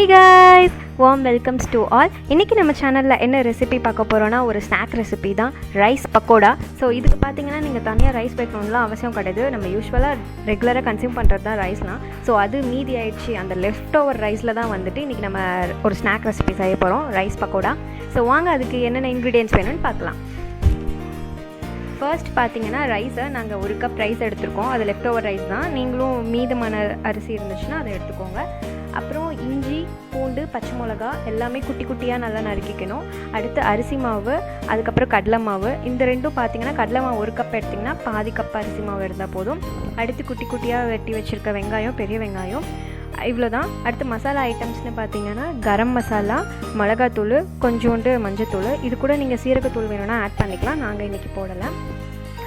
Hey guys, warm welcomes to all. இன்னைக்கு நம்ம சேனல்ல என்ன ரெசிபி பார்க்க போறோம்னா ஒரு ஸ்நாக் ரெசிபி தான் ரைஸ் பக்கோடா. ஸோ இதுக்கு பார்த்தீங்கன்னா நீங்கள் தனியாக ரைஸ் வைக்கணும்லாம் அவசியம் கிடையாது. நம்ம யூஸ்வலாக ரெகுலராக கன்சியூம் பண்ணுறது தான் ரைஸ்லாம். ஸோ அது மீதி ஆயிடுச்சு அந்த லெஃப்ட் ஓவர் ரைஸில் தான் வந்துட்டு இன்றைக்கி நம்ம ஒரு ஸ்நாக் ரெசிபி செய்ய போகிறோம் ரைஸ் பக்கோடா. ஸோ வாங்க அதுக்கு என்னென்ன இன்க்ரீடியன்ட்ஸ் வேணும்னு பார்க்கலாம். ஃபர்ஸ்ட் பார்த்தீங்கன்னா ரைஸை நாங்கள் ஒரு கப் ரைஸ் எடுத்துருக்கோம். அது லெஃப்ட் ஓவர் ரைஸ் தான். நீங்களும் மீதமான அரிசி இருந்துச்சுன்னா அதை எடுத்துக்கோங்க. அப்புறம் இஞ்சி, பூண்டு, பச்சை மிளகா எல்லாமே குட்டி குட்டியாக நல்லா நறுக்கிக்கணும். அடுத்து அரிசி மாவு, அதுக்கப்புறம் கடலை மாவு. இந்த ரெண்டும் பார்த்தீங்கன்னா கடலை மாவு ஒரு கப் எடுத்திங்கன்னா பாதி கப் அரிசி மாவு இருந்தால் போதும். அடுத்து குட்டி குட்டியாக வெட்டி வச்சுருக்க வெங்காயம், பெரிய வெங்காயம், இவ்வளோ தான். அடுத்து மசாலா ஐட்டம்ஸ்னு பார்த்தீங்கன்னா கரம் மசாலா, மிளகாத்தூள், கொஞ்சோண்டு மஞ்சத்தூள். இது கூட நீங்கள் சீரகத்தூள் வேணும்னா ஆட் பண்ணிக்கலாம். நாங்கள் இன்றைக்கி போடலை.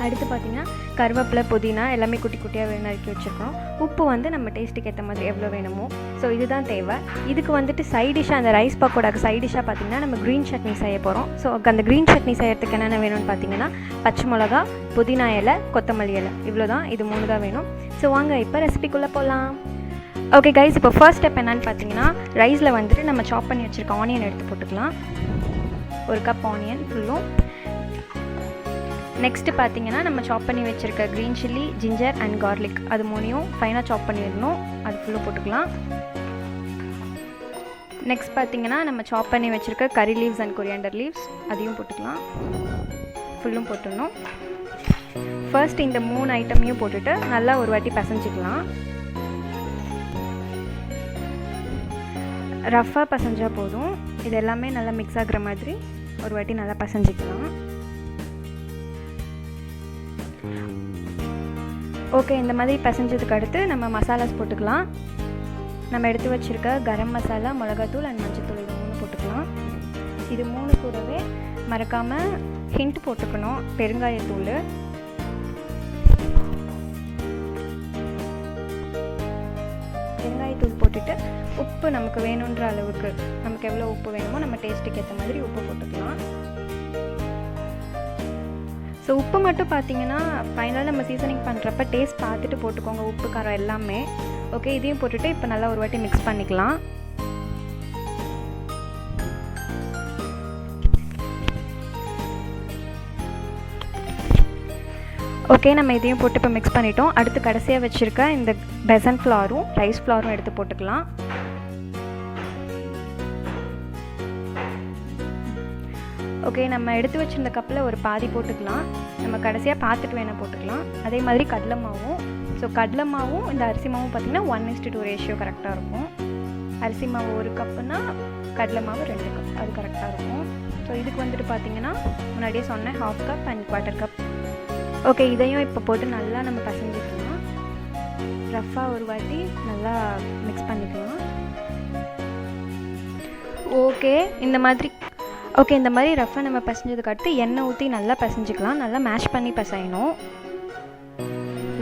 அடுத்து பார்த்திங்கன்னா கருவேப்பிலை, புதினா எல்லாமே குட்டி குட்டியாக நறுக்கி வச்சுருக்கோம். உப்பு வந்து நம்ம டேஸ்ட்டுக்கு ஏற்ற மாதிரி எவ்வளோ வேணுமோ. ஸோ இதுதான் தேவை. இதுக்கு வந்துட்டு சைட் டிஷ்ஷாக அந்த ரைஸ் பக்கோடாக்கு சைட் டிஷ்ஷாக பார்த்திங்கன்னா நம்ம க்ரீன் சட்னி செய்ய போகிறோம். ஸோ அந்த க்ரீன் சட்னி செய்யறதுக்கு என்னென்ன வேணும்னு பார்த்தீங்கன்னா பச்சை மிளகா, புதினா இலை, கொத்தமல்லி இலை, இவ்வளோ தான். இது 3 தான் வேணும். ஸோ வாங்க இப்போ ரெசிபிக்குள்ளே போகலாம். ஓகே கைஸ், இப்போ ஃபர்ஸ்ட் ஸ்டெப் என்னென்னு பார்த்தீங்கன்னா ரைஸில் வந்துட்டு நம்ம சாப் பண்ணி வச்சுருக்க ஆனியன் எடுத்து போட்டுக்கலாம். ஒரு கப் ஆனியன் ஃபுல்லும். நெக்ஸ்ட்டு பார்த்தீங்கன்னா நம்ம சாப் பண்ணி வச்சுருக்க green chilli, ginger and garlic அது 3யும் ஃபைனாக சாப் பண்ணிடணும். அது ஃபுல்லும் போட்டுக்கலாம். நெக்ஸ்ட் பார்த்தீங்கன்னா நம்ம சாப் பண்ணி வச்சுருக்க கறி லீவ்ஸ் அண்ட் கொரியாண்டர் லீவ்ஸ் அதையும் போட்டுக்கலாம். ஃபுல்லும் போட்டுடணும். ஃபர்ஸ்ட் இந்த 3 ஐட்டமையும் போட்டுட்டு நல்லா ஒரு வாட்டி பசஞ்சிக்கலாம். ரஃப்பாக பசஞ்சால் போதும். இது எல்லாமே நல்லா மிக்ஸ் ஆகிற மாதிரி ஒரு வாட்டி நல்லா பசஞ்சிக்கலாம். ஓகே, இந்த மாதிரி பசஞ்சதுக்கு அடுத்து நம்ம மசாலாஸ் போட்டுக்கலாம். நம்ம எடுத்து வச்சுருக்க கரம் மசாலா, மிளகாத்தூள் அண்ட் மஞ்சத்தூள் இது 3 போட்டுக்கலாம். இது 3 கூடவே மறக்காமல் ஹிண்ட் போட்டுக்கணும், பெருங்காயத்தூள். பெருங்காயத்தூள் போட்டுட்டு உப்பு நமக்கு வேணுன்ற அளவுக்கு, நமக்கு எவ்வளோ உப்பு வேணுமோ நம்ம டேஸ்ட்டுக்கு ஏற்ற மாதிரி உப்பு போட்டுக்கலாம். ஸோ உப்பு மட்டும் பார்த்தீங்கன்னா ஃபைனலாக நம்ம சீசனிங் பண்ணுறப்ப டேஸ்ட் பார்த்துட்டு போட்டுக்கோங்க, உப்பு காரம் எல்லாமே. ஓகே, இதையும் போட்டுட்டு இப்போ நல்லா ஒரு வாட்டி மிக்ஸ் பண்ணிக்கலாம். ஓகே, நம்ம இதையும் போட்டு இப்போ மிக்ஸ் பண்ணிட்டோம். அடுத்து கடைசியாக வச்சுருக்க இந்த பெசன் ஃப்ளாரும் ரைஸ் ஃப்ளாரும் எடுத்து போட்டுக்கலாம். ஓகே, நம்ம எடுத்து வச்சுருந்த கப்பில் ஒரு பாதி போட்டுக்கலாம். நம்ம கடைசியாக பார்த்துட்டு வேணால் போட்டுக்கலாம். அதே மாதிரி கடலை மாவும். ஸோ கடலை மாவும் இந்த அரிசி மாவும் பார்த்திங்கன்னா 1:2 ரேஷியோ கரெக்டாக இருக்கும். அரிசி மாவு 1 கப்புனா கடலை மாவு 2 கப், அது கரெக்டாக இருக்கும். ஸோ இதுக்கு வந்துட்டு பார்த்திங்கன்னா முன்னாடியே சொன்னேன் 1/2 கப் அண்ட் 1/4 கப். ஓகே, இதையும் இப்போ போட்டு நல்லா நம்ம பசஞ்சிக்கலாம். ரஃப்பாக ஒரு வாட்டி நல்லா மிக்ஸ் பண்ணிக்கலாம். ஓகே, இந்த மாதிரி ரஃப்பாக நம்ம பசஞ்சதுக்கு அடுத்து எண்ணெய் ஊற்றி நல்லா பசஞ்சிக்கலாம். நல்லா மேஷ் பண்ணி பசையணும்.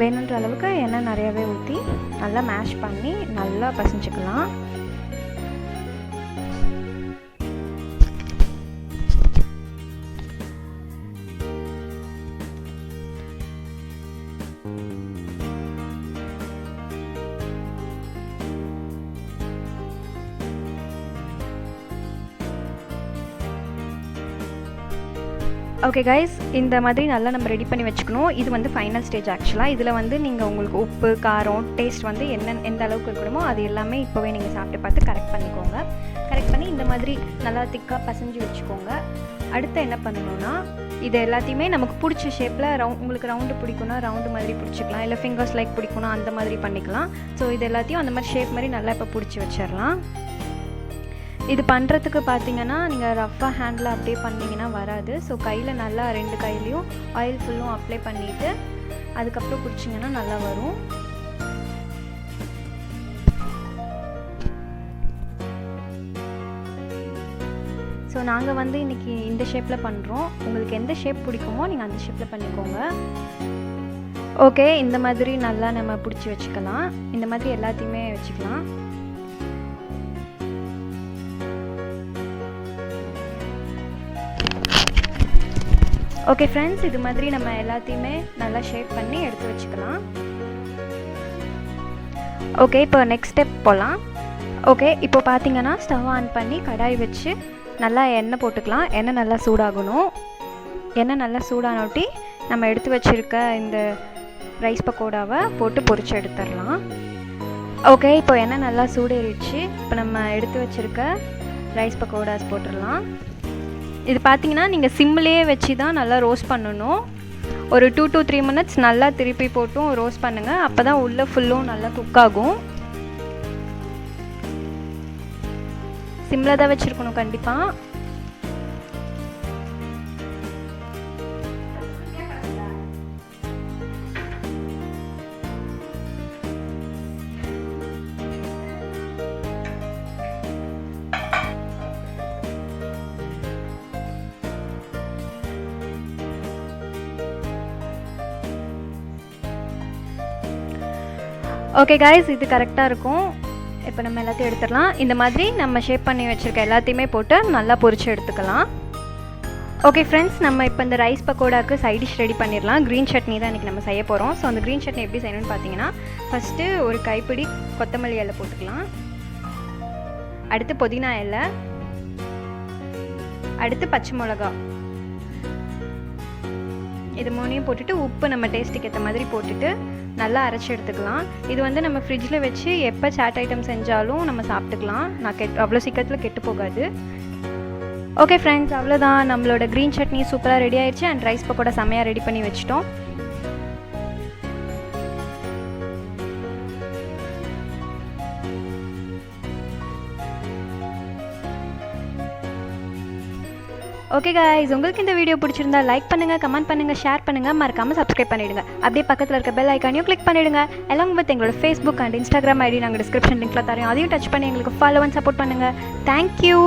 வேணுன்ற அளவுக்கு எண்ணெய் நிறையாவே ஊற்றி நல்லா மேஷ் பண்ணி நல்லா பசஞ்சிக்கலாம். ஓகே கைஸ், இந்த மாதிரி நல்லா நம்ம ரெடி பண்ணி வச்சுக்கணும். இது வந்து ஃபைனல் ஸ்டேஜ் ஆக்சுவலாக. இதில் வந்து நீங்கள் உங்களுக்கு உப்பு, காரம், டேஸ்ட் வந்து எந்த அளவுக்கு இருக்கணுமோ அது எல்லாமே இப்போவே நீங்கள் சாப்பிட்டு பார்த்து கரெக்ட் பண்ணிக்கோங்க. கரெக்ட் பண்ணி இந்த மாதிரி நல்லா திக்காக பசஞ்சு வச்சுக்கோங்க. அடுத்து என்ன பண்ணணும்னா இது எல்லாத்தையுமே நமக்கு பிடிச்ச ஷேப்பில் உங்களுக்கு ரவுண்டு பிடிக்கும்னா ரவுண்டு மாதிரி பிடிச்சிக்கலாம், இல்லை ஃபிங்கர்ஸ் லைக் பிடிக்கும்னா அந்த மாதிரி பண்ணிக்கலாம். ஸோ இது எல்லாத்தையும் அந்த மாதிரி ஷேப் மாதிரி நல்லா இப்போ பிடிச்சி வச்சிடலாம். இது பண்ணுறதுக்கு பார்த்தீங்கன்னா நீங்கள் ரஃப்பாக ஹேண்டில் அப்படியே பண்ணிங்கன்னா வராது. ஸோ கையில் நல்லா 2 கையிலையும் ஆயில் ஃபுல்லும் அப்ளை பண்ணிவிட்டு அதுக்கப்புறம் பிடிச்சிங்கன்னா நல்லா வரும். ஸோ நாங்கள் வந்து இன்றைக்கி இந்த ஷேப்பில் பண்ணுறோம். உங்களுக்கு எந்த ஷேப் பிடிக்குமோ நீங்கள் அந்த ஷேப்பில் பண்ணிக்கோங்க. ஓகே, இந்த மாதிரி நல்லா நம்ம பிடிச்சி வச்சுக்கலாம். இந்த மாதிரி எல்லாத்தையுமே வச்சுக்கலாம். ஓகே ஃப்ரெண்ட்ஸ், இது மாதிரி நம்ம எல்லாத்தையுமே நல்லா ஷேப் பண்ணி எடுத்து வச்சுக்கலாம். ஓகே, இப்போ நெக்ஸ்ட் ஸ்டெப் போகலாம். ஓகே, இப்போ பார்த்தீங்கன்னா ஸ்டவ் ஆன் பண்ணி கடாய் வச்சு நல்லா எண்ணெய் போட்டுக்கலாம். எண்ணெய் நல்லா சூடாகணும். எண்ணெய் நல்லா சூடானோட்டி நம்ம எடுத்து வச்சுருக்க இந்த ரைஸ் பக்கோடாவை போட்டு பொரிச்சு எடுத்துடலாம். ஓகே, இப்போ எண்ணெய் நல்லா சூடேறிடுச்சு. இப்போ நம்ம எடுத்து வச்சுருக்க ரைஸ் பக்கோடாஸ் போட்டுடலாம். இது பார்த்தீங்கன்னா நீங்கள் சிம்லேயே வச்சு தான் நல்லா ரோஸ்ட் பண்ணணும். ஒரு 2 to 3 minutes நல்லா திருப்பி போட்டும் ரோஸ்ட் பண்ணுங்கள். அப்போ தான் உள்ளே ஃபுல்லும் நல்லா குக் ஆகும். சிம்மில் தான் வச்சுருக்கணும் கண்டிப்பாக. ஓகே கைஸ், இது கரெக்டாக இருக்கும். இப்போ நம்ம எல்லாத்தையும் எடுத்துடலாம். இந்த மாதிரி நம்ம ஷேப் பண்ணி வச்சுருக்க எல்லாத்தையுமே போட்டு நல்லா பொரிச்சு எடுத்துக்கலாம். ஓகே ஃப்ரெண்ட்ஸ், நம்ம இப்போ இந்த ரைஸ் பக்கோடாவுக்கு சைட் டிஷ் ரெடி பண்ணிடலாம். க்ரீன் சட்னி தான் இன்றைக்கி நம்ம செய்ய போகிறோம். ஸோ அந்த க்ரீன் சட்னி எப்படி செய்யணும்னு பார்த்தீங்கன்னா, ஃபஸ்ட்டு ஒரு கைப்பிடி கொத்தமல்லி இலை போட்டுக்கலாம். அடுத்து புதினா இலை, அடுத்து பச்சை மிளகா, இது மூணையும் போட்டுட்டு உப்பு நம்ம டேஸ்ட்டுக்கு ஏற்ற மாதிரி போட்டுட்டு நல்லா அரைச்சி எடுத்துக்கலாம். இது வந்து நம்ம ஃப்ரிட்ஜில் வச்சு எப்போ சாட் ஐட்டம் செஞ்சாலும் நம்ம சாப்பிட்டுக்கலாம். அவ்வளோ சீக்கிரத்தில் கெட்டு போகாது. ஓகே ஃப்ரெண்ட்ஸ், அவ்வளோதான். நம்மளோட க்ரீன் சட்னி சூப்பராக ரெடி ஆயிடுச்சு. அண்ட் ரைஸ் பக்கோடா செம்மையாக ரெடி பண்ணி வச்சிட்டோம். ஓகே கைஸ், உங்களுக்கு இந்த வீடியோ பிடிச்சிருந்தா லைக் பண்ணுங்கள், கமெண்ட் பண்ணுங்கள், ஷேர் பண்ணுங்கள், மறக்காமல் சப்ஸ்கிரைப் பண்ணிவிடுங்க. அப்படியே பக்கத்தில் இருக்க பெல் ஐக்கானையும் கிளிக் பண்ணிவிடுங்க. எல்லாம் வித் எங்களோட ஃபேஸ்புக் அண்ட் இன்ஸ்டாகிராம் ஐடி நாங்கள் டிஸ்கிரிப்ஷன் லிங்க்கில் தரோம். அதையும் டச் பண்ணி எங்களுக்கு ஃபாலோ அண்ட் சப்போர்ட் பண்ணுங்கள். தேங்க்யூ.